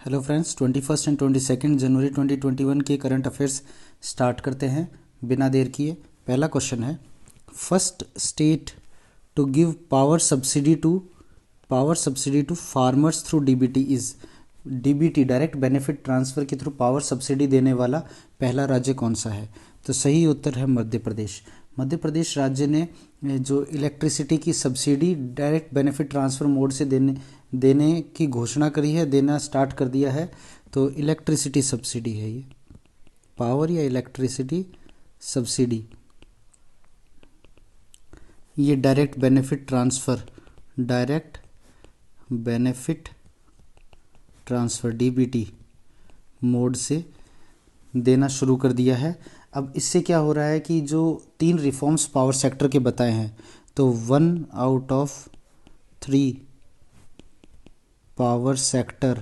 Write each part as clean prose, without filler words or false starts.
Hello friends, 21 and 22 जनवरी 2021 के current affairs start करते हैं बिना देर किए। पहला क्वेश्चन है, first state to give power subsidy to farmers through DBT is. DBT direct benefit transfer के थ्रू पावर सब्सिडी देने वाला पहला राज्य कौन सा है? तो सही उत्तर है मध्य प्रदेश। मध्य प्रदेश राज्य ने जो इलेक्ट्रिसिटी की subsidy direct benefit transfer mode से देने की घोषणा करी है, देना स्टार्ट कर दिया है। तो इलेक्ट्रिसिटी सब्सिडी है ये, पावर या इलेक्ट्रिसिटी सब्सिडी, ये direct benefit transfer DBT mode से देना शुरू कर दिया है। अब इससे क्या हो रहा है कि जो 3 रिफॉर्म्स पावर सेक्टर के बताए हैं, तो 1 out of 3 power sector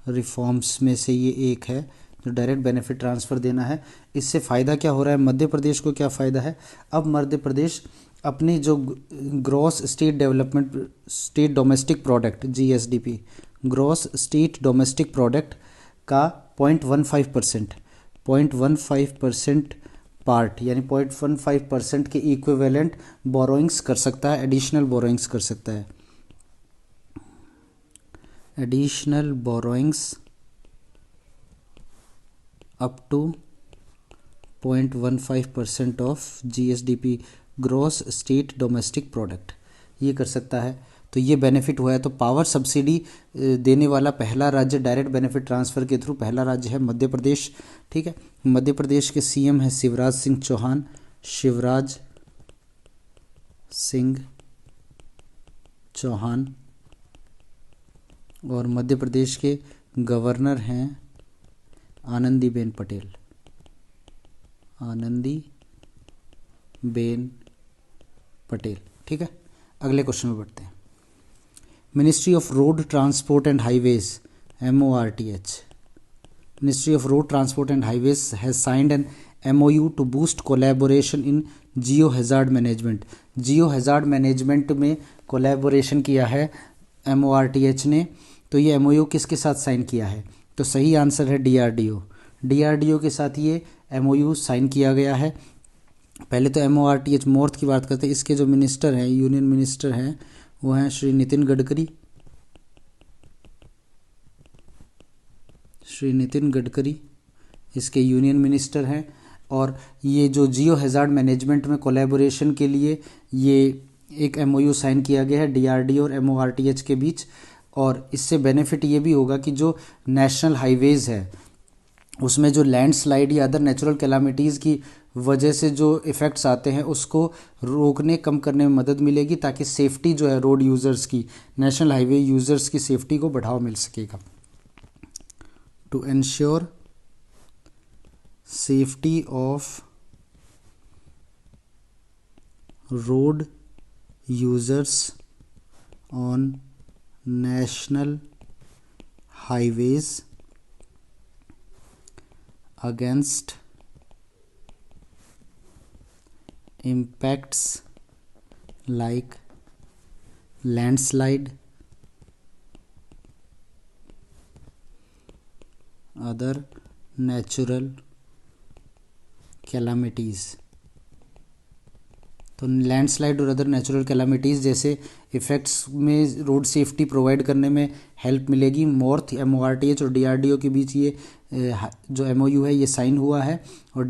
reforms में से ये एक है जो डायरेक्ट बेनिफिट ट्रांसफ़र देना है। इससे फ़ायदा क्या हो रहा है? मध्य प्रदेश को क्या फ़ायदा है? अब मध्य प्रदेश अपनी जो gross state domestic product GSDP, gross state domestic product का 0.15% पार्ट, यानी 0.15% के इक्विवेलेंट बोरोइंग्स कर सकता है, एडिशनल बोरोइंग्स कर सकता है। Additional borrowings up to 0.15% of GSDP, gross state domestic product, ये कर सकता है। तो ये बेनिफिट हुआ है। तो पावर सब्सिडी देने वाला पहला राज्य डायरेक्ट बेनिफिट ट्रांसफ़र के थ्रू पहला राज्य है मध्य प्रदेश। ठीक है, मध्य प्रदेश के सीएम हैं शिवराज सिंह चौहान, और मध्य प्रदेश के गवर्नर हैं आनंदीबेन पटेल। ठीक है, अगले क्वेश्चन में बढ़ते हैं। Ministry of road transport and highways MORTH, Ministry of Road Transport and Highways has signed an MOU to boost collaboration in geohazard management. geohazard management में कोलैबोरेशन किया है MORTH ने। तो ये MOU किसके साथ साइन किया है? तो सही आंसर है DRDO के साथ ये MOU साइन किया गया है। पहले तो MORTH मोर्थ की बात करते हैं। इसके जो मिनिस्टर हैं, यूनियन मिनिस्टर हैं, वो हैं श्री नितिन गडकरी, इसके यूनियन मिनिस्टर हैं। और ये जो जियो हैज़ार्ड मैनेजमेंट में कोलैबोरेशन के लिए ये एक MOU साइन किया गया है DRDO और MORTH के बीच। और इससे बेनिफिट ये भी होगा कि जो नेशनल हाईवेज़ है उसमें जो लैंडस्लाइड या अदर नेचुरल कैलामिटीज़ की वजह से जो इफ़ेक्ट्स आते हैं उसको रोकने कम करने में मदद मिलेगी, ताकि सेफ्टी जो है रोड यूज़र्स की, नेशनल हाईवे यूज़र्स की सेफ्टी को बढ़ावा मिल सकेगा। To ensure safety of road users on national highways against impacts like landslide, other natural calamities। तो लैंडस्लाइड और अदर नेचुरल कैलामिटीज़ जैसे इफ़ेक्ट्स में रोड सेफ्टी प्रोवाइड करने में हेल्प मिलेगी। मोर्थ MORTH और DRDO के बीच ये जो MOU है ये साइन हुआ है। और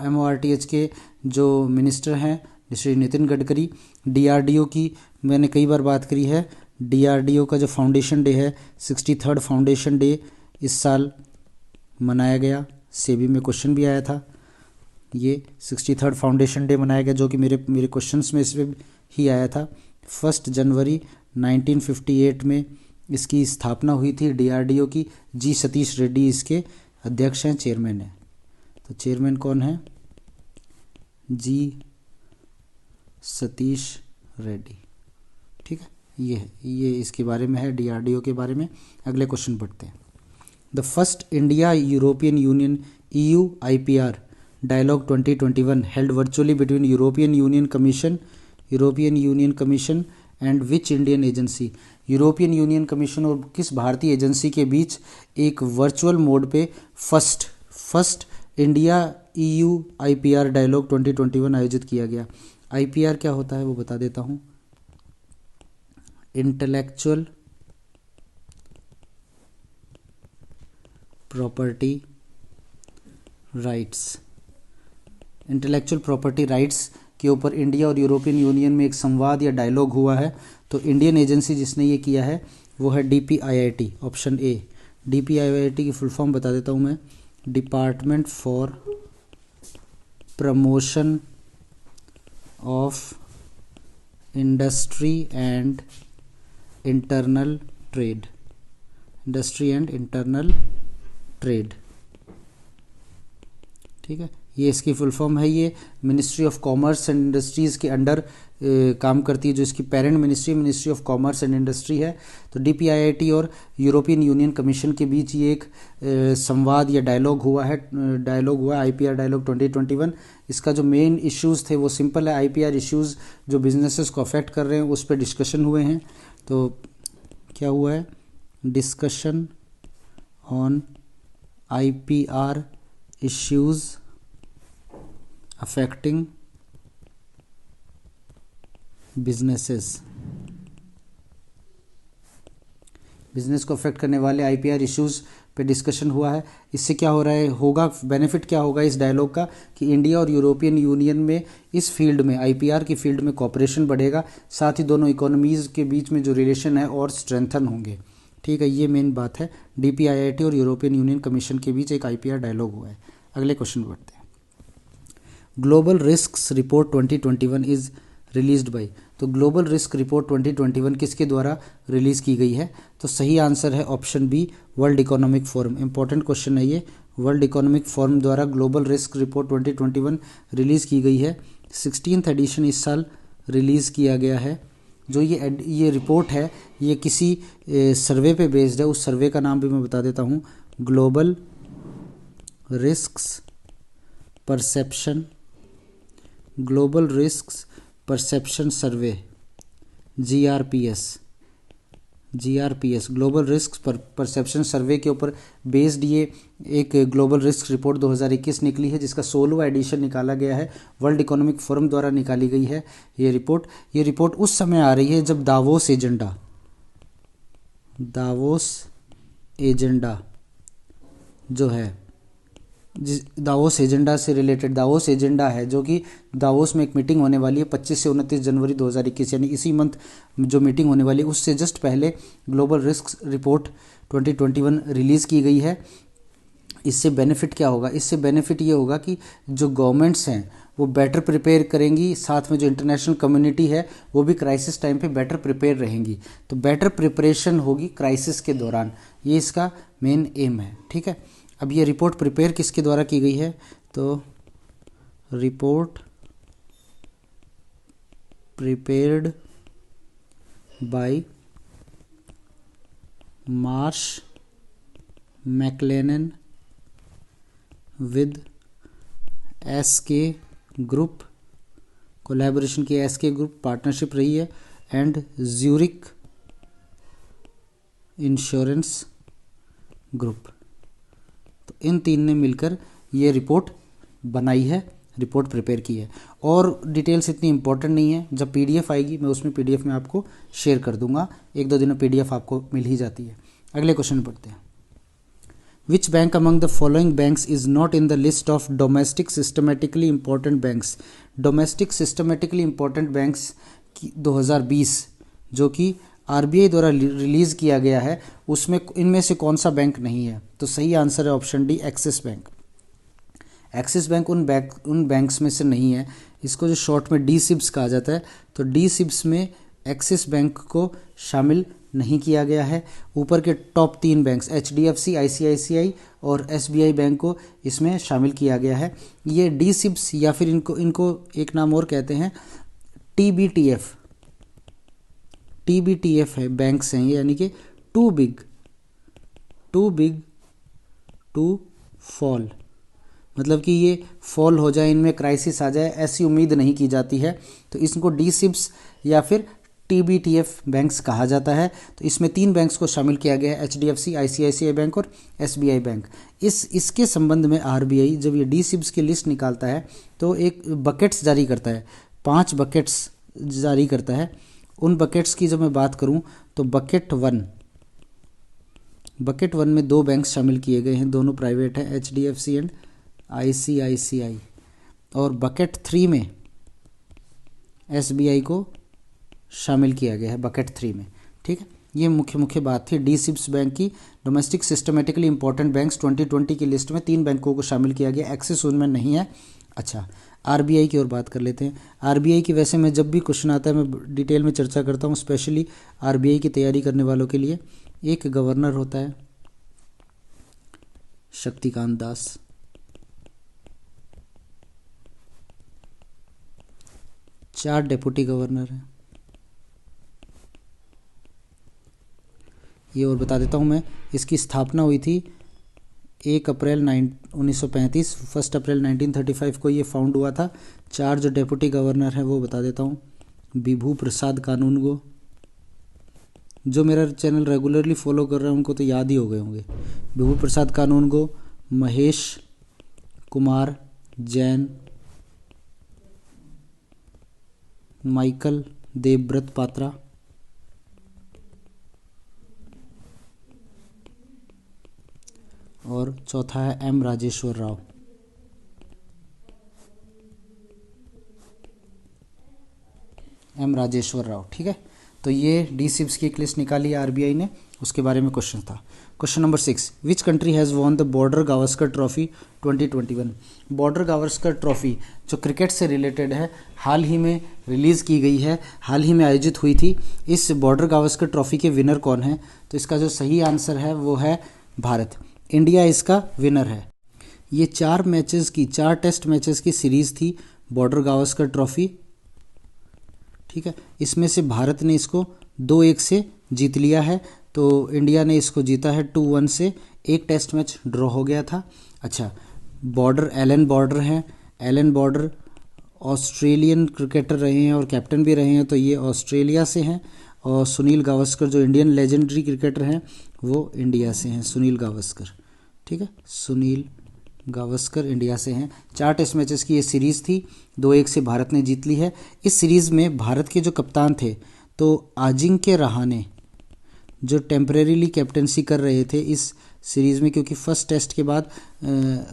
MORTH के जो मिनिस्टर हैं श्री नितिन गडकरी, DRDO की मैंने कई बार बात करी है। DRDO का जो फाउंडेशन डे है, 63rd फाउंडेशन डे इस साल मनाया गया। सेबी में क्वेश्चन भी आया था, ये 63rd फाउंडेशन डे मनाया गया, जो कि मेरे क्वेश्चंस में इसमें ही आया था। 1 जनवरी 1958 में इसकी स्थापना हुई थी DRDO की। जी सतीश रेड्डी इसके अध्यक्ष हैं, चेयरमैन हैं। तो चेयरमैन कौन है? जी सतीश रेड्डी। ठीक है, ये इसके बारे में है, DRDO के बारे में। अगले क्वेश्चन पढ़ते हैं। The first India European union EU IPR Dialogue 2021 held virtually between European Union Commission and which Indian agency, European Union Commission और किस भारतीय एजेंसी के बीच एक वर्चुअल मोड पे first India EU IPR dialogue 2021 आयोजित किया गया। IPR क्या होता है वो बता देता हूँ। Intellectual property rights, intellectual property rights के ऊपर इंडिया और यूरोपियन यूनियन में एक संवाद या डायलॉग हुआ है। तो इंडियन एजेंसी जिसने ये किया है वो है DPIIT, ऑप्शन ए। DPIIT की फुल फॉर्म बता देता हूँ मैं, department for promotion of industry and internal trade, industry and internal trade, ठीक है, ये इसकी फुल फॉर्म है। ये ministry of commerce and industries के अंडर काम करती है, जो इसकी parent ministry of commerce and industry है। तो DPIIT और यूरोपियन यूनियन कमीशन के बीच ये एक संवाद या डायलॉग हुआ है IPR डायलॉग 2021। इसका जो मेन इश्यूज़ थे वो सिंपल है, IPR इश्यूज़ जो बिजनेसेस को अफेक्ट कर रहे हैं उस पर डिस्कशन हुए हैं। तो क्या हुआ है, discussion on IPR issues affecting businesses, business को अफेक्ट करने वाले IPR इश्यूज़ पे डिस्कशन हुआ है। इससे क्या हो रहा है, होगा बेनिफिट क्या होगा इस डायलॉग का कि इंडिया और यूरोपियन यूनियन में इस फील्ड में IPR की फील्ड में कॉपरेशन बढ़ेगा, साथ ही दोनों इकोनॉमीज़ के बीच में जो रिलेशन है और स्ट्रेंथन होंगे, ठीक है, ये मेन बात है। DPIIT और यूरोपियन यूनियन कमीशन के बीच एक IPR डायलॉग हुआ है। अगले क्वेश्चन बढ़ते हैं। Global risks report 2021 is released by, तो ग्लोबल रिस्क रिपोर्ट 2021 किसके द्वारा रिलीज़ की गई है? तो सही आंसर है option B, World Economic Forum. Important question है ये, वर्ल्ड इकोनॉमिक फोरम द्वारा ग्लोबल रिस्क रिपोर्ट 2021 रिलीज़ की गई है। 16th एडिशन इस साल रिलीज़ किया गया है। जो ये रिपोर्ट है ये किसी सर्वे पे बेस्ड है, उस सर्वे का नाम भी मैं बता देता हूँ, global risks perception, global risks perception survey, GRPS, global risk perception survey के ऊपर बेस्ड ये एक ग्लोबल रिस्क रिपोर्ट 2021 निकली है, जिसका 16वां एडिशन निकाला गया है, वर्ल्ड इकोनॉमिक फोरम द्वारा निकाली गई है ये रिपोर्ट उस समय आ रही है जब दावोस एजेंडा जो है, जिस दावोस एजेंडा से रिलेटेड दावोस एजेंडा है, जो कि दावोस में एक मीटिंग होने वाली है 25 से 29 जनवरी 2021, यानी इसी मंथ जो मीटिंग होने वाली है उससे जस्ट पहले ग्लोबल रिस्क रिपोर्ट 2021 रिलीज़ की गई है। इससे बेनिफिट क्या होगा? इससे बेनिफिट ये होगा कि जो गवर्नमेंट्स हैं वो बेटर प्रिपेयर करेंगी, साथ में जो इंटरनेशनल कम्युनिटी है वो भी क्राइसिस टाइम पे बेटर प्रिपेयर रहेंगी। तो बेटर प्रिपरेशन होगी क्राइसिस के दौरान, ये इसका मेन एम है, ठीक है। अब ये रिपोर्ट प्रिपेयर किसके द्वारा की गई है? तो report prepared by Marsh McLennan with SK group, collaboration की SK ग्रुप पार्टनरशिप रही है, एंड ज्यूरिक इंश्योरेंस ग्रुप। तो इन तीन ने मिलकर ये रिपोर्ट बनाई है, रिपोर्ट प्रिपेयर की है। और डिटेल्स इतनी इंपॉर्टेंट नहीं है, जब PDF आएगी मैं उसमें PDF में आपको शेयर कर दूंगा, 1-2 दिन में PDF आपको मिल ही जाती है। अगले क्वेश्चन पढ़ते हैं। Which bank among the following banks is not in the list of domestic systematically important banks? Domestic systematically important banks 2020 जो कि RBI द्वारा रिलीज़ किया गया है, उसमें इनमें से कौन सा बैंक नहीं है? तो सही आंसर है option D, axis bank. Axis bank उन बैंक्स में से नहीं है, इसको जो शॉर्ट में DSIBs कहा जाता है, तो DSIBs में एक्सिस बैंक को शामिल नहीं किया गया है। ऊपर के टॉप 3 बैंक्स HDFC, ICICI और SBI बैंक को इसमें शामिल किया गया है। ये DSIBs या फिर इनको एक नाम और कहते हैं TBTF है, बैंक्स हैं ये, यानी कि टू बिग टू फॉल, मतलब कि ये फॉल हो जाए, इनमें क्राइसिस आ जाए, ऐसी उम्मीद नहीं की जाती है। तो इसको DSIBs या फिर TBTF बैंक्स कहा जाता है। तो इसमें 3 बैंक्स को शामिल किया गया है, HDFC, ICICI बैंक और SBI बैंक। इसके संबंध में RBI जब ये DSIBs की लिस्ट निकालता है तो एक बकेट्स जारी करता है, 5 बकेट्स जारी करता है। उन बकेट्स की जब मैं बात करूं तो बकेट वन में 2 बैंक शामिल किए गए हैं, दोनों प्राइवेट हैं, HDFC एंड ICICI। और बकेट 3 में SBI को शामिल किया गया है, बकेट 3 में। ठीक है, ये मुख्य बात थी DSIBs बैंक की। डोमेस्टिक सिस्टमेटिकली इंपॉर्टेंट बैंक्स 2020 की लिस्ट में 3 बैंकों को शामिल किया गया, एक्सिस उनमें नहीं है। अच्छा, RBI की ओर बात कर लेते हैं। RBI की वैसे मैं जब भी क्वेश्चन आता है मैं डिटेल में चर्चा करता हूँ, स्पेशली RBI की तैयारी करने वालों के लिए। एक गवर्नर होता है शक्तिकांत दास, 4 डेप्यूटी गवर्नर हैं। ये और बता देता हूँ मैं, इसकी स्थापना हुई थी 1 अप्रैल 1935, 1 अप्रैल 1935 को ये फाउंड हुआ था। 4 जो डेप्यूटी गवर्नर हैं वो बता देता हूँ। विभू प्रसाद कानूनगो, जो मेरा चैनल रेगुलरली फॉलो कर रहे हैं उनको तो याद ही हो गए होंगे। विभू प्रसाद कानूनगो, महेश कुमार जैन, माइकल देवव्रत पात्रा, और चौथा है M राजेश्वर राव। ठीक है, तो ये DSIBs की एक लिस्ट निकाली है RBI ने, उसके बारे में क्वेश्चन था। Question number 6, which country has won the border Gavaskar trophy 2021। Border Gavaskar trophy जो क्रिकेट से रिलेटेड है, हाल ही में रिलीज़ की गई है, हाल ही में आयोजित हुई थी। इस बॉर्डर गावस्कर ट्रॉफी के विनर कौन है? तो इसका जो सही आंसर है वो है भारत, इंडिया इसका विनर है। ये 4 टेस्ट मैचेस की सीरीज़ थी बॉर्डर गावस्कर ट्रॉफी। ठीक है, इसमें से भारत ने इसको 2-1 से जीत लिया है, तो इंडिया ने इसको जीता है 2-1 से। एक टेस्ट मैच ड्रॉ हो गया था। अच्छा, बॉर्डर एलन बॉर्डर हैं। एलन बॉर्डर ऑस्ट्रेलियन क्रिकेटर रहे हैं और कैप्टन भी रहे हैं, तो ये ऑस्ट्रेलिया से हैं। और सुनील गावस्कर जो इंडियन लेजेंडरी क्रिकेटर हैं वो इंडिया से हैं, सुनील गावस्कर। ठीक है, सुनील गावस्कर इंडिया से हैं। 4 टेस्ट मैचेस की ये सीरीज़ थी, 2-1 से भारत ने जीत ली है। इस सीरीज़ में भारत के जो कप्तान थे तो अजिंक्य रहाणे, जो टेम्परेरीली कैप्टनसी कर रहे थे इस सीरीज़ में, क्योंकि फर्स्ट टेस्ट के बाद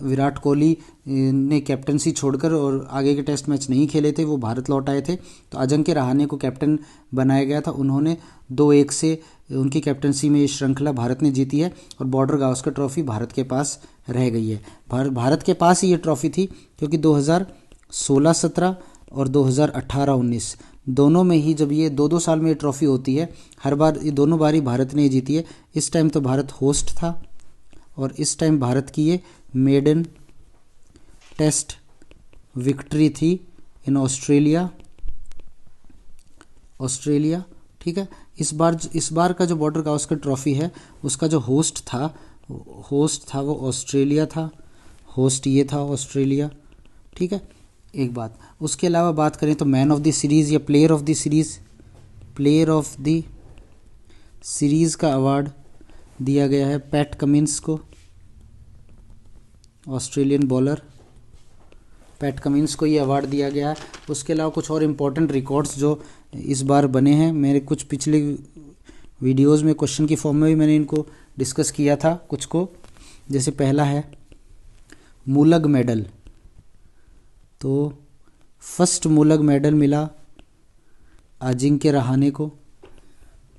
विराट कोहली ने कैप्टनसी छोड़कर और आगे के टेस्ट मैच नहीं खेले थे, वो भारत लौट आए थे, तो अजिंक्य रहाणे को कैप्टन बनाया गया था। उन्होंने 2-1 से उनकी कैप्टनसी में ये श्रृंखला भारत ने जीती है और बॉर्डर गावस्कर ट्रॉफी भारत के पास रह गई है। भारत के पास ही ये ट्रॉफी थी, क्योंकि 2016-17 और 2018-19 दोनों में ही, जब ये 2-2 साल में ये ट्रॉफी होती है, हर बार ये दोनों बार ही भारत ने जीती है। इस टाइम तो भारत होस्ट था और इस टाइम भारत की ये मेडन टेस्ट विक्ट्री थी इन ऑस्ट्रेलिया। ठीक है, इस बार का जो बॉर्डर गावस्कर ट्रॉफी है उसका जो होस्ट था वो ऑस्ट्रेलिया था। होस्ट ये था ऑस्ट्रेलिया। ठीक है, एक बात। उसके अलावा बात करें तो मैन ऑफ द सीरीज़ या प्लेयर ऑफ द सीरीज़ का अवार्ड दिया गया है पैट कमिंस को, ऑस्ट्रेलियन बॉलर पैट कमिंस को ये अवार्ड दिया गया है। उसके अलावा कुछ और इम्पोर्टेंट रिकॉर्ड्स जो इस बार बने हैं, मेरे कुछ पिछले वीडियोस में क्वेश्चन की फॉर्म में भी मैंने इनको डिस्कस किया था कुछ को। जैसे पहला है मूलग मेडल, तो फर्स्ट मूलग मेडल मिला अजिंक्य रहाणे को।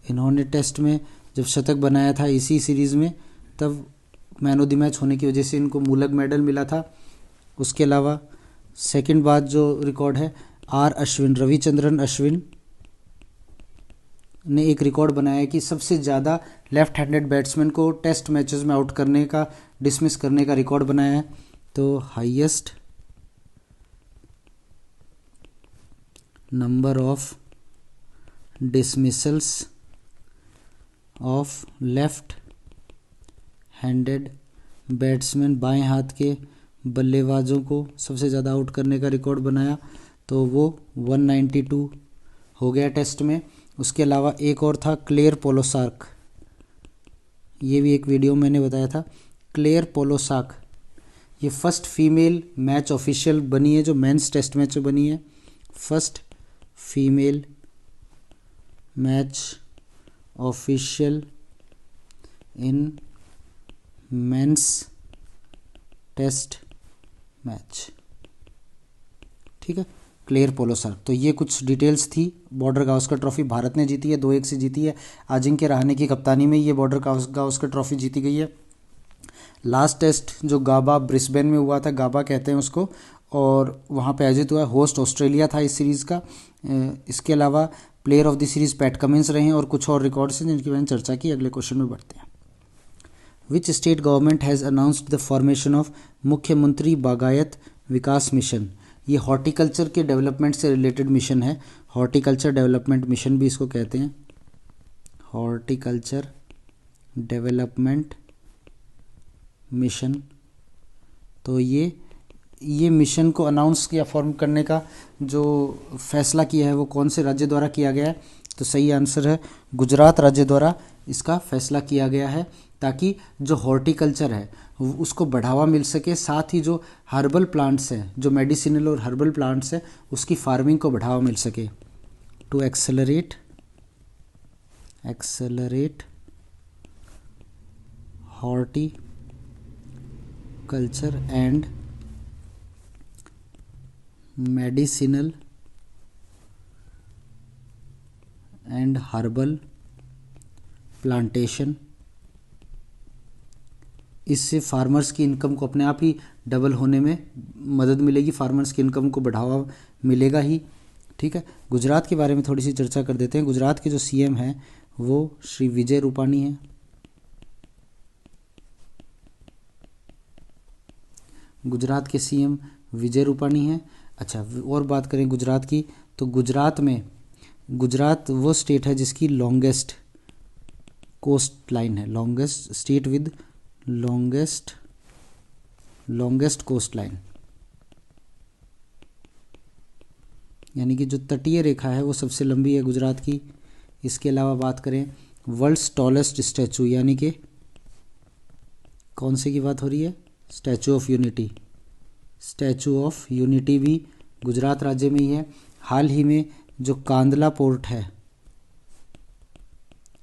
इन्होंने टेस्ट में जब शतक बनाया था इसी सीरीज़ में, तब मैन ऑफ द मैच होने की वजह से इनको मूलग मेडल मिला था। उसके अलावा सेकंड बात जो रिकॉर्ड है, रविचंद्रन अश्विन ने एक रिकॉर्ड बनाया है कि सबसे ज़्यादा लेफ्ट हैंडेड बैट्समैन को टेस्ट मैचेस में आउट करने का, डिसमिस करने का रिकॉर्ड बनाया है। तो highest number of dismissals of left handed batsman, बाएं हाथ के बल्लेबाजों को सबसे ज़्यादा आउट करने का रिकॉर्ड बनाया, तो वो 192 हो गया टेस्ट में। उसके अलावा एक और था क्लेयर पोलोसार्क, ये भी एक वीडियो मैंने बताया था। क्लेयर पोलोसार्क ये फर्स्ट फीमेल मैच ऑफिशियल बनी है जो मेंस टेस्ट मैच में बनी है, first female match official in men's test match, ठीक है, क्लेयर पोलोसार्क। तो ये कुछ डिटेल्स थी। बॉर्डर गावस्कर ट्रॉफी भारत ने जीती है, 2-1 से जीती है। अजिंक्य रहाणे की कप्तानी में ये बॉर्डर गावस्कर ट्रॉफी जीती गई है। लास्ट टेस्ट जो गाबा ब्रिस्बेन में हुआ था, गाबा कहते हैं उसको, और वहाँ पे आयोजित हुआ। होस्ट ऑस्ट्रेलिया था इस सीरीज़ का। इसके अलावा player of the series PAT Cummins रहे हैं और कुछ और रिकॉर्ड्स हैं जिनकी मैंने चर्चा की। अगले क्वेश्चन में बढ़ते हैं। Which state government has announced the formation of मुख्यमंत्री बागायत विकास मिशन। ये हॉर्टिकल्चर के डेवलपमेंट से रिलेटेड मिशन है। हॉर्टिकल्चर डेवलपमेंट मिशन भी इसको कहते हैं, हॉर्टिकल्चर डेवलपमेंट मिशन। तो ये मिशन को अनाउंस या फॉर्म करने का जो फैसला किया है वो कौन से राज्य द्वारा किया गया है? तो सही आंसर है गुजरात राज्य द्वारा इसका फैसला किया गया है, ताकि जो हॉर्टिकल्चर है उसको बढ़ावा मिल सके, साथ ही जो हर्बल प्लांट्स हैं, जो मेडिसिनल और हर्बल प्लांट्स हैं, उसकी फार्मिंग को बढ़ावा मिल सके। To accelerate horticulture and medicinal and herbal plantation, इससे फार्मर्स की इनकम को अपने आप ही डबल होने में मदद मिलेगी, फार्मर्स की इनकम को बढ़ावा मिलेगा ही, ठीक है। गुजरात के बारे में थोड़ी सी चर्चा कर देते हैं। गुजरात के जो सीएम हैं वो श्री विजय रूपाणी हैं। गुजरात के सीएम विजय रूपाणी हैं। अच्छा, और बात करें गुजरात की, तो गुजरात वो स्टेट है जिसकी लॉन्गेस्ट कोस्ट लाइन है, longest state with longest coast line, यानी कि जो तटीय रेखा है वो सबसे लंबी है गुजरात की। इसके अलावा बात करें वर्ल्ड्स टॉलेस्ट स्टैचू, यानी कि कौन से की बात हो रही है? Statue of unity. Statue of unity भी गुजरात राज्य में ही है। हाल ही में जो कांदला पोर्ट है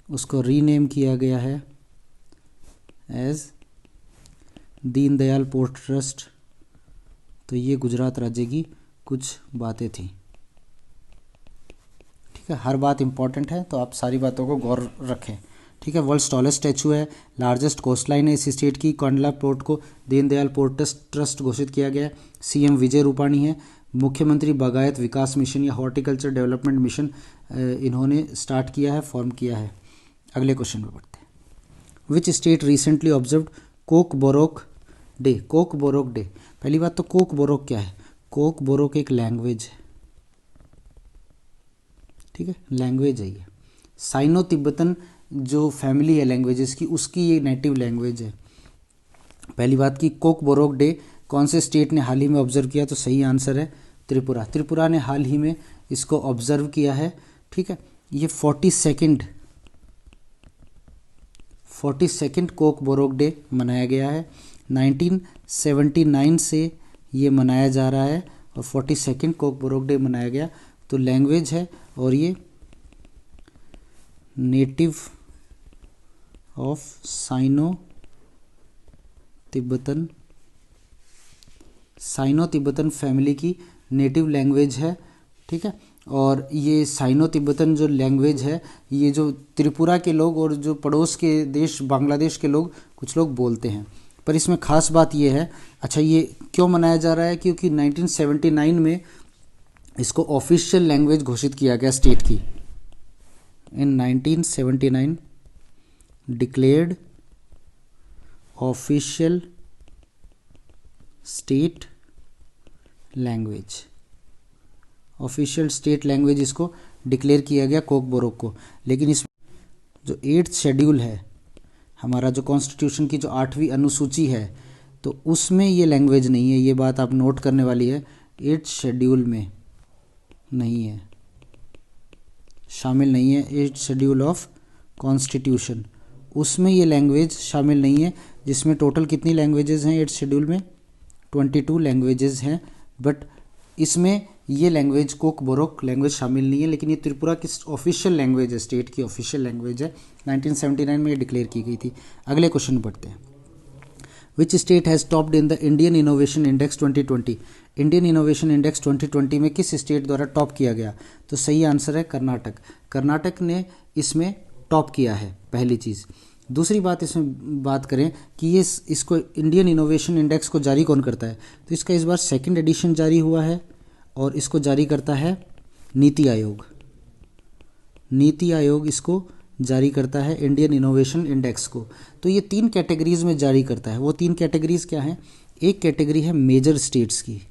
उसको रीनेम किया गया है एज दीनदयाल पोर्ट ट्रस्ट। तो ये गुजरात राज्य की कुछ बातें थी, ठीक है। हर बात इंपॉर्टेंट है तो आप सारी बातों को गौर रखें, ठीक है। वर्ल्ड्स टॉलेस्ट स्टैचू है, लार्जेस्ट कोस्ट लाइन है इस स्टेट की। कांडला पोर्ट को दीनदयाल पोर्ट ट्रस्ट घोषित किया गया है। सीएम विजय रूपाणी है। मुख्यमंत्री बागायत विकास मिशन या हॉर्टिकल्चर डेवलपमेंट मिशन इन्होंने स्टार्ट किया है, फॉर्म किया है। अगले क्वेश्चन में बढ़ते हैं। Which state recently observed Coke Borok day. Coke Borok day, पहली बात तो कोक बोरोक क्या है? कोक बोरोक एक लैंग्वेज है, ठीक है, लैंग्वेज है ये। साइनो तिब्बतन जो फैमिली है लैंग्वेजेस की, उसकी ये नेटिव लैंग्वेज है। पहली बात की कोक बोरोक डे कौन से स्टेट ने हाल ही में ऑब्जर्व किया? तो सही आंसर है त्रिपुरा। त्रिपुरा ने हाल ही में इसको ऑब्जर्व किया है, ठीक है। ये 42nd कोक बोरोक डे मनाया गया है। 1979 से ये मनाया जा रहा है और 42nd कोक बोरोक डे मनाया गया। तो लैंग्वेज है और ये native of Sino Tibetan family की नेटिव लैंग्वेज है, ठीक है। और ये साइनो तिब्बतन जो लैंग्वेज है ये जो त्रिपुरा के लोग और जो पड़ोस के देश बांग्लादेश के लोग कुछ लोग बोलते हैं। पर इसमें ख़ास बात ये है, अच्छा ये क्यों मनाया जा रहा है? क्योंकि 1979 में इसको ऑफिशियल लैंग्वेज घोषित किया गया स्टेट की। इन 1979 declared official state language, official state language इसको डिक्लेयर किया गया कोक बोरोक को। लेकिन इस जो 8th शेड्यूल है हमारा, जो कॉन्स्टिट्यूशन की जो 8वीं अनुसूची है, तो उसमें ये लैंग्वेज नहीं है। ये बात आप नोट करने वाली है, 8th शेड्यूल में नहीं है। शामिल नहीं है, 8th शेड्यूल ऑफ कॉन्स्टिट्यूशन, उसमें ये लैंग्वेज शामिल नहीं है, जिसमें टोटल कितनी लैंग्वेजेस हैं 8th शेड्यूल में, 22 लैंग्वेजेस हैं, बट इसमें ये लैंग्वेज कोकबोरोक लैंग्वेज शामिल नहीं है, लेकिन ये त्रिपुरा की ऑफिशियल लैंग्वेज है, स्टेट की ऑफिशियल लैंग्वेज है, 1979 में ये डिक्लेयर की गई थी। अगले क्वेश्चन पढ़ते हैं। Which state has topped in the Indian innovation index 2020? Indian innovation index 2020 में किस स्टेट द्वारा टॉप किया गया? तो सही आंसर है कर्नाटक। कर्नाटक ने इसमें टॉप किया है, पहली चीज़। दूसरी बात इसमें बात करें कि ये इसको इंडियन इनोवेशन इंडेक्स को जारी कौन करता है, तो इसका इस बार सेकंड एडिशन जारी हुआ है और इसको जारी करता है नीति आयोग। नीति आयोग इसको जारी करता है इंडियन इनोवेशन इंडेक्स को। तो ये 3 कैटेगरीज में जारी करता है। वो 3 कैटेगरीज क्या हैं? एक कैटेगरी है मेजर स्टेट्स की,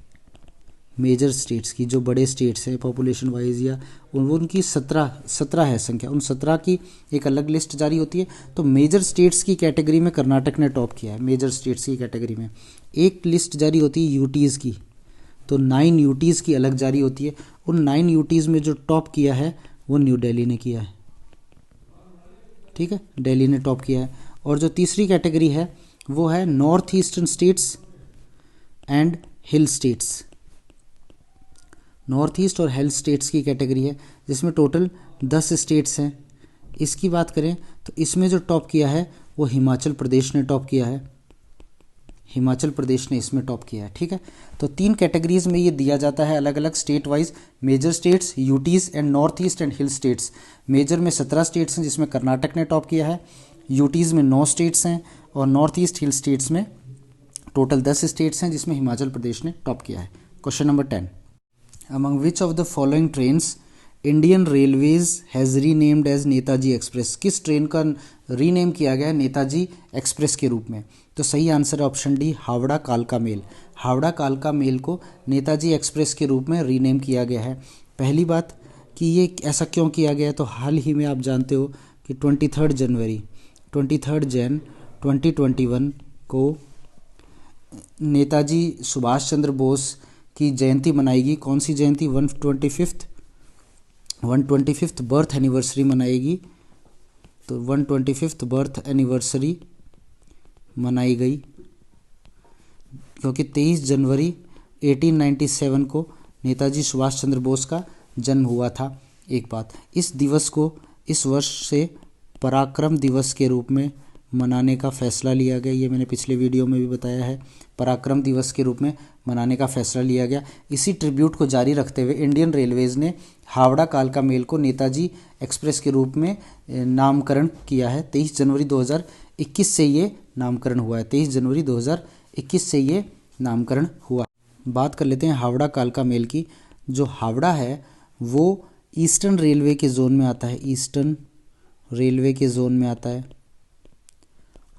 मेजर स्टेट्स की, जो बड़े स्टेट्स हैं पॉपुलेशन वाइज, या उनकी 17 है संख्या, उन 17 की एक अलग लिस्ट जारी होती है। तो मेजर स्टेट्स की कैटेगरी में कर्नाटक ने टॉप किया है। मेजर स्टेट्स की कैटेगरी में एक लिस्ट जारी होती है यूटीज़ की, तो 9 यूटीज़ की अलग जारी होती है। उन 9 यूटीज़ में जो टॉप किया है वो न्यू दिल्ली ने किया है, ठीक है, दिल्ली ने टॉप किया है। और जो तीसरी कैटेगरी है वो है north eastern states and hill states. North east और हिल स्टेट्स की कैटेगरी है, जिसमें टोटल 10 स्टेट्स हैं। इसकी बात करें तो इसमें जो टॉप किया है वो हिमाचल प्रदेश ने टॉप किया है, हिमाचल प्रदेश ने इसमें टॉप किया है, ठीक है। तो 3 कैटेगरीज में ये दिया जाता है अलग अलग state wise, major states, UTs and north east and hill states. Major में 17 स्टेट्स हैं जिसमें कर्नाटक ने टॉप किया है, यूटीज़ में 9 स्टेट्स हैं और नॉर्थ ईस्ट हिल स्टेट्स में टोटल 10 स्टेट्स हैं जिसमें हिमाचल प्रदेश ने टॉप किया है। Question number 10, among which of the following trains Indian Railways has renamed as Netaji express? किस ट्रेन का रीनेम किया गया है नेताजी एक्सप्रेस के रूप में? तो सही आंसर है ऑप्शन डी, हावड़ा कालका मेल। हावड़ा कालका मेल को नेताजी एक्सप्रेस के रूप में रीनेम किया गया है। पहली बात कि ये ऐसा क्यों किया गया है, तो हाल ही में आप जानते हो कि 23 जनवरी 2021 को नेताजी सुभाष चंद्र बोस की जयंती मनाएगी। कौन सी जयंती? 125th बर्थ एनिवर्सरी मनाएगी। तो 125th बर्थ एनिवर्सरी मनाई गई क्योंकि 23 जनवरी 1897 को नेताजी सुभाष चंद्र बोस का जन्म हुआ था। एक बात, इस दिवस को इस वर्ष से पराक्रम दिवस के रूप में मनाने का फैसला लिया गया। ये मैंने पिछले वीडियो में भी बताया है, पराक्रम दिवस के रूप में मनाने का फैसला लिया गया। इसी ट्रिब्यूट को जारी रखते हुए इंडियन रेलवेज़ ने हावड़ा कालका मेल को नेताजी एक्सप्रेस के रूप में नामकरण किया है। 23 जनवरी 2021 से ये नामकरण हुआ है। 23 जनवरी 2021 से ये नामकरण हुआ। बात कर लेते हैं हावड़ा कालका मेल की। जो हावड़ा है वो ईस्टर्न रेलवे के जोन में आता है, ईस्टर्न रेलवे के जोन में आता है,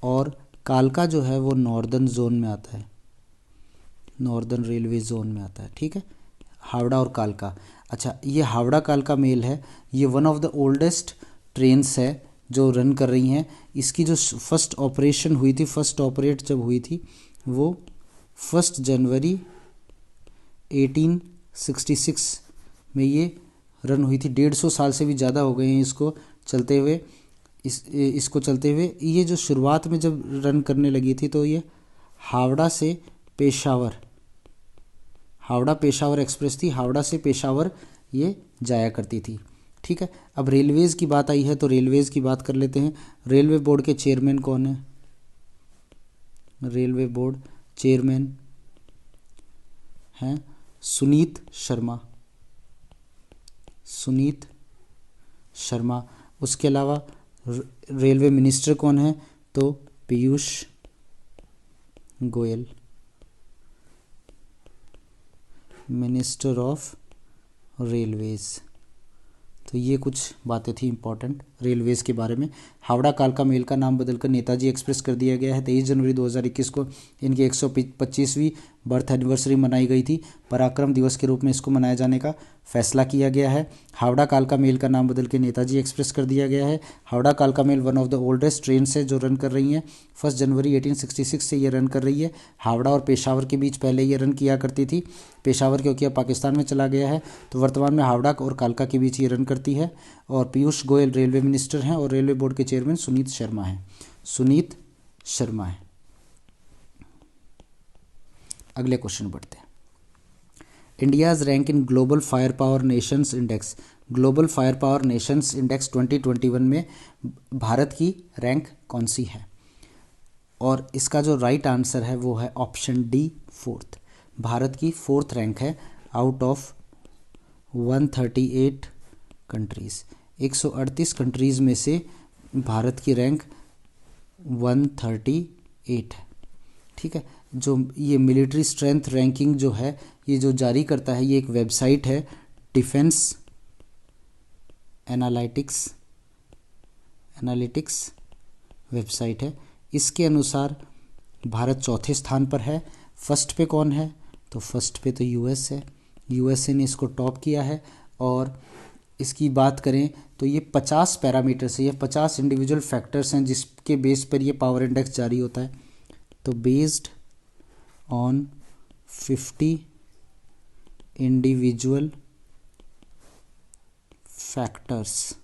और कालका जो है वो नॉर्दर्न जोन में आता है, नॉर्दर्न रेलवे जोन में आता है, ठीक है, हावड़ा और कालका। अच्छा, ये हावड़ा कालका मेल है, ये one of the oldest trains है जो रन कर रही हैं। इसकी जो फर्स्ट ऑपरेशन हुई थी, फर्स्ट ऑपरेट जब हुई थी वो 1 जनवरी 1866 में ये रन हुई थी। 150 साल से भी ज़्यादा हो गए हैं इसको चलते हुए। इसको चलते हुए ये जो शुरुआत में जब रन करने लगी थी तो ये हावड़ा से पेशावर, हावड़ा पेशावर एक्सप्रेस थी। हावड़ा से पेशावर ये जाया करती थी, ठीक है। अब रेलवेज़ की बात आई है तो रेलवेज़ की बात कर लेते हैं। रेलवे बोर्ड के चेयरमैन कौन है? रेलवे बोर्ड चेयरमैन हैं सुनीत शर्मा, सुनीत शर्मा। उसके अलावा रेलवे मिनिस्टर कौन है? तो Piyush Goyal, minister of Railways. तो ये कुछ बातें थी इंपॉर्टेंट रेलवेज़ के बारे में। हावड़ा कालका मेल का नाम बदलकर नेताजी एक्सप्रेस कर दिया गया है। 23 जनवरी 2021 को इनकी 125वीं बर्थ एनिवर्सरी मनाई गई थी। पराक्रम दिवस के रूप में इसको मनाए जाने का फैसला किया गया है। हावड़ा कालका मेल का नाम बदल के नेताजी एक्सप्रेस कर दिया गया है। हावड़ा कालका mail one of the oldest train है जो रन कर रही हैं। 1 जनवरी 1866 से ये रन कर रही है। हावड़ा और पेशावर के बीच पहले ये रन किया करती थी। पेशावर क्योंकि अब पाकिस्तान में चला गया है, तो वर्तमान में हावड़ा और कालका के बीच ये रन करती है। और पीयूष गोयल रेलवे मिनिस्टर हैं और रेलवे बोर्ड के चेयरमैन सुनीत शर्मा हैं। सुनीत शर्मा है। अगले क्वेश्चन बढ़ते हैं। India's rank in global fire power nations index. Global fire power nations index 2021 में भारत की रैंक कौन सी है? और इसका जो राइट आंसर है वो है ऑप्शन डी, 4th। भारत की 4th रैंक है आउट ऑफ 138 कंट्रीज़। 138 कंट्रीज़ में से भारत की रैंक 138 है। ठीक है, जो ये मिलिट्री स्ट्रेंथ रैंकिंग जो है ये जो जारी करता है, ये एक वेबसाइट है, डिफेंस एनालिटिक्स वेबसाइट है। इसके अनुसार भारत 4थे स्थान पर है। फर्स्ट पे कौन है? तो फर्स्ट पे तो यूएस है। यूएसए ने इसको टॉप किया है। और इसकी बात करें तो ये 50 पैरामीटर से, ये 50 इंडिविजुअल फैक्टर्स हैं जिसके बेस पर ये पावर इंडेक्स जारी होता है। तो बेस्ड ऑन 50 इंडिविजुअल फैक्टर्स,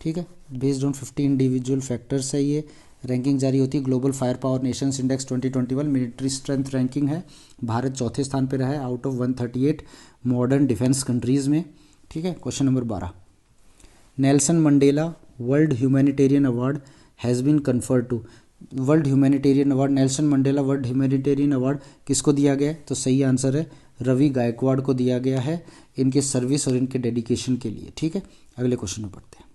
ठीक है, बेस्ड ऑन 50 इंडिविजुअल फैक्टर्स है ये रैंकिंग जारी होती है। Global fire power nations index 2021 military strength ranking है। भारत 4थे स्थान पर रहा है out of 138 modern defence countries में। ठीक है, question number 12। Nelson Mandela world humanitarian award has been conferred to. World humanitarian award, Nelson Mandela world humanitarian award किसको दिया गया है? तो सही आंसर है रवि गायकवाड़ को दिया गया है, इनके सर्विस और इनके डेडिकेशन के लिए। ठीक है, अगले क्वेश्चन में पढ़ते हैं।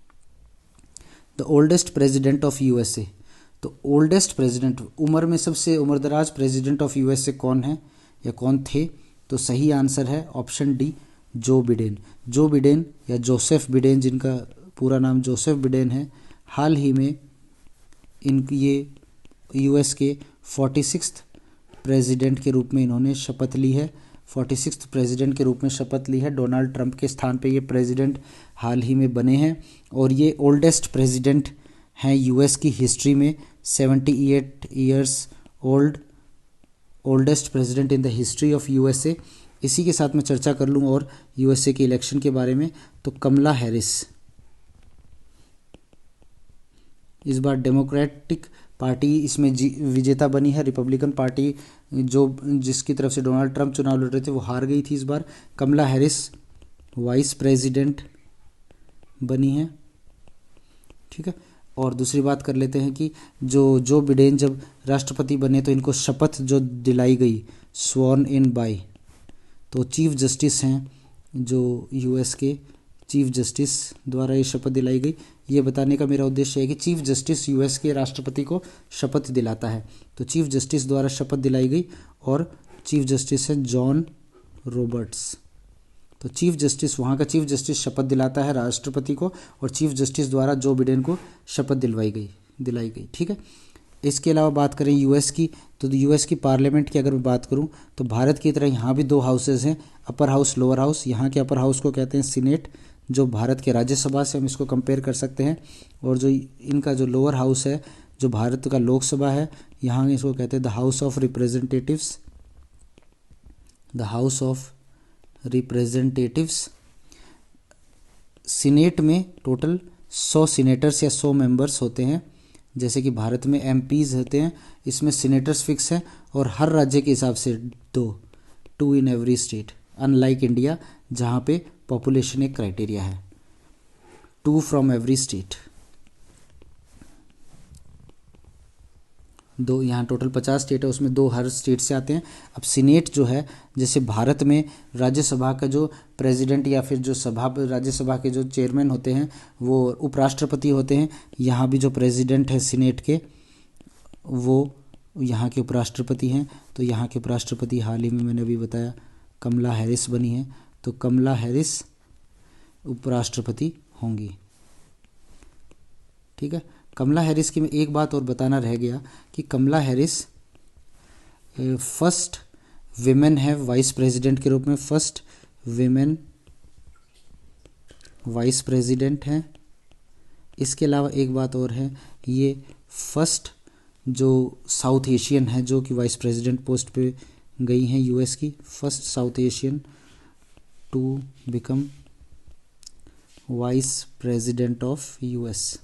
The oldest president of USA. तो ओल्डेस्ट प्रेसिडेंट, उम्र में सबसे उम्रदराज प्रेसिडेंट ऑफ यूएसए कौन है या कौन थे? तो सही आंसर है option D, Joe Biden. Joe Biden या जोसेफ बिडेन, जिनका पूरा नाम जोसेफ बिडेन है, हाल ही में ये यूएस के 46th प्रेसिडेंट के रूप में इन्होंने शपथ ली है। 46th प्रेसिडेंट के रूप में शपथ ली है। डोनाल्ड ट्रंप के स्थान पे ये प्रेसिडेंट हाल ही में बने हैं और ये ओल्डेस्ट प्रेसिडेंट हैं यूएस की हिस्ट्री में। 78 years oldest president in the history of USA. इसी के साथ मैं चर्चा कर लूँ और यूएसए के इलेक्शन के बारे में। तो कमला हैरिस इस बार डेमोक्रेटिक पार्टी इसमें विजेता बनी है। रिपब्लिकन पार्टी जिसकी तरफ से डोनाल्ड ट्रंप चुनाव लड़ रहे थे वो हार गई थी इस बार। कमला हैरिस वाइस प्रेसिडेंट बनी है। ठीक है, और दूसरी बात कर लेते हैं कि जो बिडेन जब राष्ट्रपति बने तो इनको शपथ जो दिलाई गई, स्वॉर्न इन बाय, तो चीफ जस्टिस हैं जो यूएस के चीफ जस्टिस द्वारा ये शपथ दिलाई गई। ये बताने का मेरा उद्देश्य है कि चीफ जस्टिस यूएस के राष्ट्रपति को शपथ दिलाता है। तो चीफ जस्टिस द्वारा शपथ दिलाई गई और चीफ जस्टिस है जॉन रॉबर्ट्स। तो चीफ जस्टिस, वहाँ का चीफ जस्टिस शपथ दिलाता है राष्ट्रपति को और चीफ जस्टिस द्वारा जो बिडेन को शपथ दिलाई गई। ठीक है, इसके अलावा बात करें यूएस की, तो यूएस की पार्लियामेंट की अगर मैं बात करूं तो भारत की तरह यहाँ भी 2 हाउसेज हैं, अपर हाउस लोअर हाउस। यहाँ के अपर हाउस को कहते हैं सीनेट, जो भारत के राज्यसभा से हम इसको कंपेयर कर सकते हैं। और जो इनका जो लोअर हाउस है, जो भारत का लोकसभा है, यहाँ इसको कहते हैं the house of representatives. The house of representatives. Senate में टोटल 100 सीनेटर्स या 100 मेंबर्स होते हैं, जैसे कि भारत में एमपीज होते हैं। इसमें सीनेटर्स फिक्स हैं और हर राज्य के हिसाब से 2 in every state, unlike India जहाँ पे पॉपुलेशन एक क्राइटेरिया है, 2 फ्रॉम एवरी स्टेट। 2 यहाँ टोटल 50 स्टेट है, उसमें 2 हर स्टेट से आते हैं। अब सीनेट जो है, जैसे भारत में राज्यसभा का जो प्रेसिडेंट या फिर जो राज्यसभा के जो चेयरमैन होते हैं वो उपराष्ट्रपति होते हैं, यहाँ भी जो प्रेसिडेंट है सीनेट के वो यहाँ के उपराष्ट्रपति हैं। तो यहाँ के उपराष्ट्रपति हाल ही में मैंने अभी बताया कमला हैरिस बनी है, तो कमला हैरिस उपराष्ट्रपति होंगी। ठीक है। कमला हैरिस की मैं एक बात और बताना रह गया कि कमला हैरिस फर्स्ट विमेन है वाइस प्रेसिडेंट के रूप में, फर्स्ट विमेन वाइस प्रेसिडेंट हैं। इसके अलावा एक बात और है, ये फर्स्ट जो साउथ एशियन है जो कि वाइस प्रेसिडेंट पोस्ट पे गई हैं यूएस की, first South Asian to become vice president of US.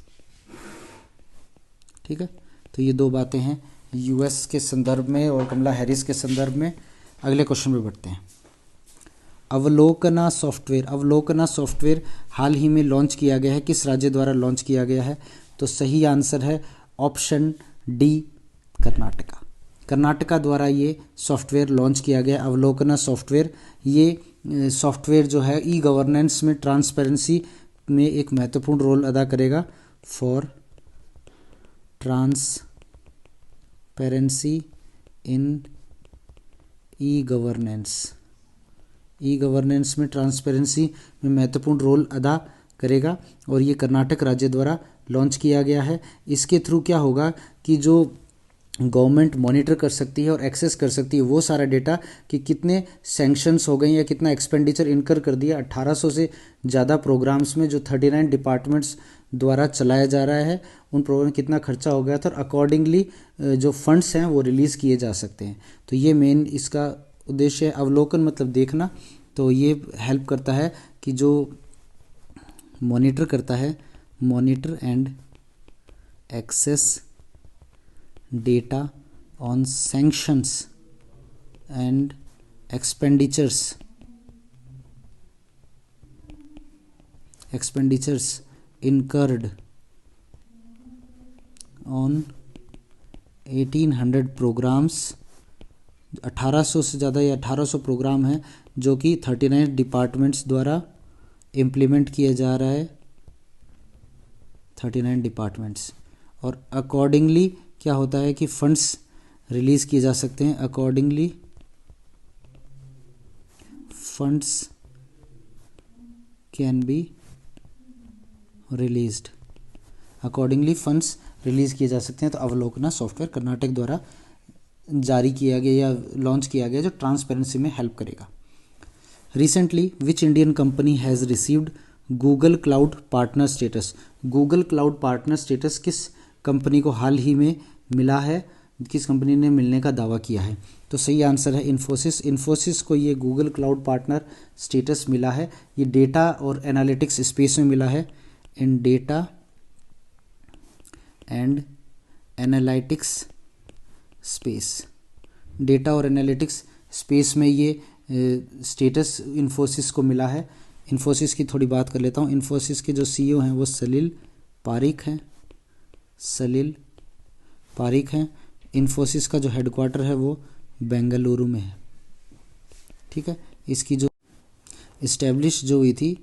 ठीक है, तो ये दो बातें हैं यूएस के संदर्भ में और कमला हैरिस के संदर्भ में। अगले क्वेश्चन पे बढ़ते हैं। अवलोकना सॉफ्टवेयर हाल ही में लॉन्च किया गया है, किस राज्य द्वारा लॉन्च किया गया है? तो सही आंसर है ऑप्शन डी, कर्नाटका। कर्नाटका द्वारा ये सॉफ्टवेयर लॉन्च किया गया अवलोकना सॉफ्टवेयर। ये सॉफ्टवेयर जो है ई गवर्नेंस में ट्रांसपेरेंसी में एक महत्वपूर्ण रोल अदा करेगा, for transparency in e governance में ट्रांसपेरेंसी में महत्वपूर्ण रोल अदा करेगा और ये कर्नाटक राज्य द्वारा लॉन्च किया गया है। इसके थ्रू क्या होगा कि जो गवर्नमेंट मॉनिटर कर सकती है और एक्सेस कर सकती है वो सारा डेटा कि कितने सैंक्शंस हो गए या कितना एक्सपेंडिचर इनकर कर दिया 1800 से ज़्यादा प्रोग्राम्स में जो 39 डिपार्टमेंट्स द्वारा चलाया जा रहा है, उन प्रोग्राम में कितना खर्चा हो गया था और अकॉर्डिंगली जो फंड्स हैं वो रिलीज़ किए जा सकते हैं। तो ये मेन इसका उद्देश्य है। अवलोकन मतलब देखना, तो ये हेल्प करता है कि जो मॉनिटर करता है, monitor and access data on sanctions and expenditures incurred on 1800 प्रोग्राम्स, 1800 से ज़्यादा या 1800 प्रोग्राम हैं जो कि 39 डिपार्टमेंट्स द्वारा इम्प्लीमेंट किया जा रहा है, 39 डिपार्टमेंट्स। और अकॉर्डिंगली क्या होता है कि फंड्स रिलीज़ किए जा सकते हैं, accordingly funds can be released, accordingly funds release किए जा सकते हैं। तो अवलोकना सॉफ्टवेयर कर्नाटक द्वारा जारी किया गया या लॉन्च किया गया जो ट्रांसपेरेंसी में हेल्प करेगा। Recently which Indian company has received Google cloud partner status? Google cloud partner status किस कंपनी को हाल ही में मिला है, किस कंपनी ने मिलने का दावा किया है? तो सही आंसर है इन्फोसिस को ये गूगल क्लाउड पार्टनर स्टेटस मिला है। ये डेटा और एनालिटिक्स स्पेस में मिला है, in data and analytics space. Data और एनालिटिक्स स्पेस में ये स्टेटस इन्फोसिस को मिला है। इन्फोसिस की थोड़ी बात कर लेता हूँ। इन्फोसिस के जो सीईओ हैं वो सलील पारिक हैं। इन्फोसिस का जो हेडक्वार्टर है वो बेंगलुरु में है। ठीक है, इसकी जो इस्टेब्लिश जो हुई थी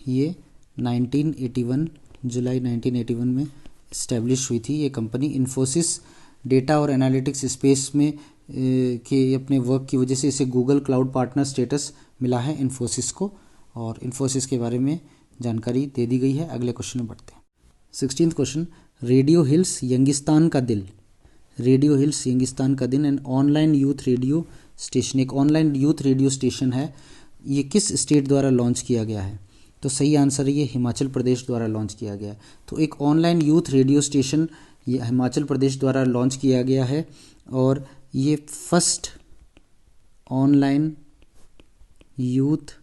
ये 1981 जुलाई 1981 में इस्टेब्लिश हुई थी ये कंपनी। इन्फोसिस डेटा और एनालिटिक्स स्पेस में के अपने वर्क की वजह से इसे गूगल क्लाउड पार्टनर स्टेटस मिला है इन्फोसिस को, और इन्फोसिस के बारे में जानकारी दे दी गई है। अगले क्वेश्चन में बढ़ते हैं। 16th question, radio hills Youngistan का दिल and online youth radio station, एक ऑनलाइन यूथ रेडियो स्टेशन है, ये किस स्टेट द्वारा लॉन्च किया गया है? तो सही आंसर है ये हिमाचल प्रदेश द्वारा लॉन्च किया गया है। तो एक ऑनलाइन यूथ रेडियो स्टेशन ये हिमाचल प्रदेश द्वारा लॉन्च किया गया है और ये first online youth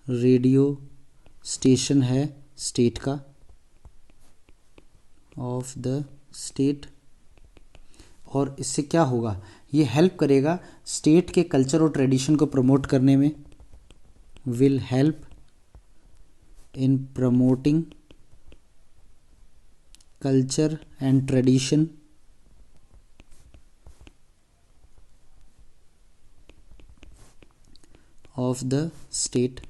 radio station है स्टेट का, ऑफ द स्टेट। और इससे क्या होगा, ये हेल्प करेगा स्टेट के कल्चर और ट्रेडिशन को प्रमोट करने में, will help in promoting culture and tradition of the state,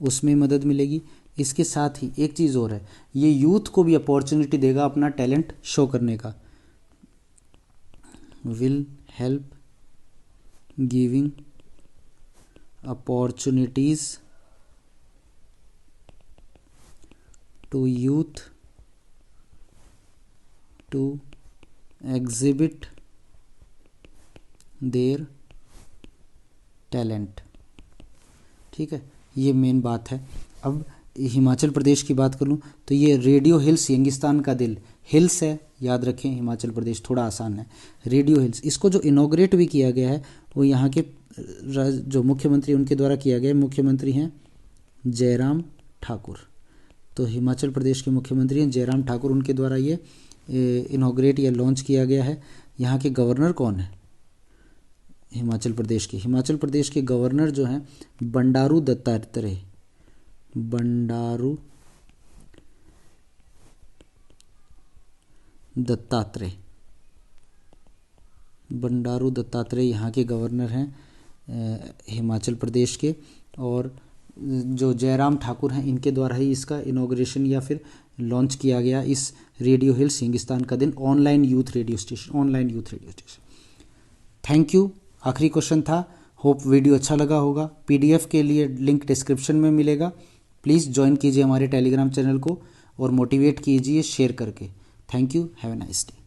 उसमें मदद मिलेगी। इसके साथ ही एक चीज़ और है, ये यूथ को भी अपॉर्चुनिटी देगा अपना टैलेंट शो करने का, will help giving opportunities to youth to exhibit their talent. ठीक है, ये मेन बात है। अब हिमाचल प्रदेश की बात करूं तो ये रेडियो हिल्स यंगिस्तान का दिल, हिल्स है, याद रखें, हिमाचल प्रदेश थोड़ा आसान है, रेडियो हिल्स। इसको जो इनॉग्रेट भी किया गया है वो यहाँ के जो मुख्यमंत्री उनके द्वारा किया गया है। मुख्यमंत्री हैं जयराम ठाकुर, तो हिमाचल प्रदेश के मुख्यमंत्री हैं जयराम ठाकुर, उनके द्वारा ये इनॉग्रेट या लॉन्च किया गया है। यहाँ के गवर्नर कौन है हिमाचल प्रदेश के? हिमाचल प्रदेश के गवर्नर जो हैं बंडारू दत्तात्रेय, बंडारू दत्तात्रेय, बंडारू दत्तात्रेय यहाँ के गवर्नर हैं हिमाचल प्रदेश के। और जो जयराम ठाकुर हैं इनके द्वारा ही इसका इनॉग्रेशन या फिर लॉन्च किया गया इस रेडियो हिल्स यंगिस्तान का दिन online youth radio station, online youth radio station. Thank you. आखिरी क्वेश्चन था, होप वीडियो अच्छा लगा होगा। पीडीएफ के लिए लिंक डिस्क्रिप्शन में मिलेगा, प्लीज़ ज्वाइन कीजिए हमारे टेलीग्राम चैनल को और मोटिवेट कीजिए शेयर करके। Thank you, have a nice day.